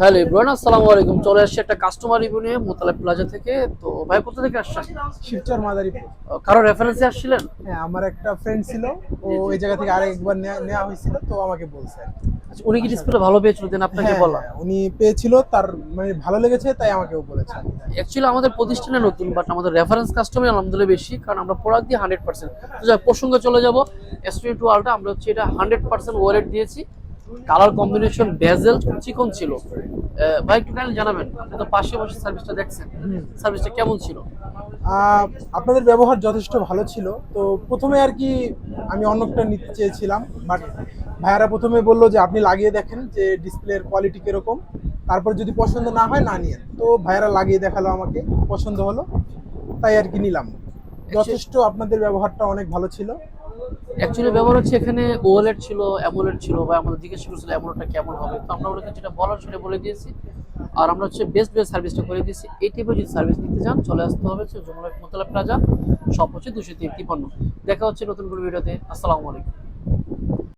Hello Ibrahim, আসসালামু আলাইকুম। চলে আসছে একটা কাস্টমার রিভিউ নিয়ে মোতালেব প্লাজা থেকে। তো ভাই কোথা থেকে আসছেন? শিবচর মাদারীপুর। কারো রেফারেন্সে আসছিলেন? হ্যাঁ, আমার একটা ফ্রেন্ড ছিল। ও জি জি। ওই জায়গা থেকে আরেকবার নেওয়া হয়েছিল, তো আমাকে বলছে আর কি আচ্ছা, উনি কি আসার ডিসপ্লে জন্য। ভালো পেয়েছিল দেন আপনাকে হ্যাঁ বলা? হ্যাঁ, উনি পেয়েছিল, তার মানে ভালো লেগেছে, তাই আমাকেও বলেছে। অ্যাকচুয়ালি আমাদের প্রতিষ্ঠানে নতুন, বাট আমাদের রেফারেন্স কাস্টমার আলহামদুলিল্লাহ বেশি, কারণ আমরা প্রোডাক্ট দিয়ে 100%। তো যাই হোক, প্রসঙ্গে চলে যাব। S22 আলট্রা আমরা হচ্ছে এটা 100% ওয়ারেট দিয়েছি। কালার কম্বিনেশন বেজেল চিকন ছিল। ভাই একটু কাইন্ডলি জানাবেন, আপনি তো পাশে বসে সার্ভিসটা দেখছেন, হুম। সার্ভিসটা কেমন ছিল? আহ, আপনাদের ব্যবহার যথেষ্ট ভালো ছিল। তো প্রথমে আর কি আমি অন্যটা নিতে চেয়েছিলাম, বাট ভাইয়ারা প্রথমে বললো যে আপনি লাগিয়ে দেখেন যে ডিসপ্লের কোয়ালিটি কিরকম, তারপর যদি পছন্দ না হয় না নিয়েন। তো ভাইয়ারা লাগিয়ে দেখালো, আমাকে পছন্দ হলো, তাই আর কি নিলাম। যথেষ্ট আপনাদের ব্যবহারটা অনেক ভালো ছিল। অ্যাকচুয়ালি ব্যবহার হচ্ছে এখানে ওএলইডি ছিল, অ্যামোলেড ছিল, বা আমাদের জিজ্ঞেস করছিল অ্যামোলেডটা কেমন হবে, তো আমরা ওদেরকে যেটা বলার সেটা বলে দিয়েছি। আর আমরা হচ্ছে বেস্ট বেস্ট সার্ভিসটা করে দিয়েছি। এই টাইপের যদি সার্ভিস নিতে চান চলে আসতে হবে হচ্ছে যমুনা মোতালা প্লাজা, সব হচ্ছে 253। দেখা হচ্ছে নতুন কোনো ভিডিওতে। আসসালামু আলাইকুম।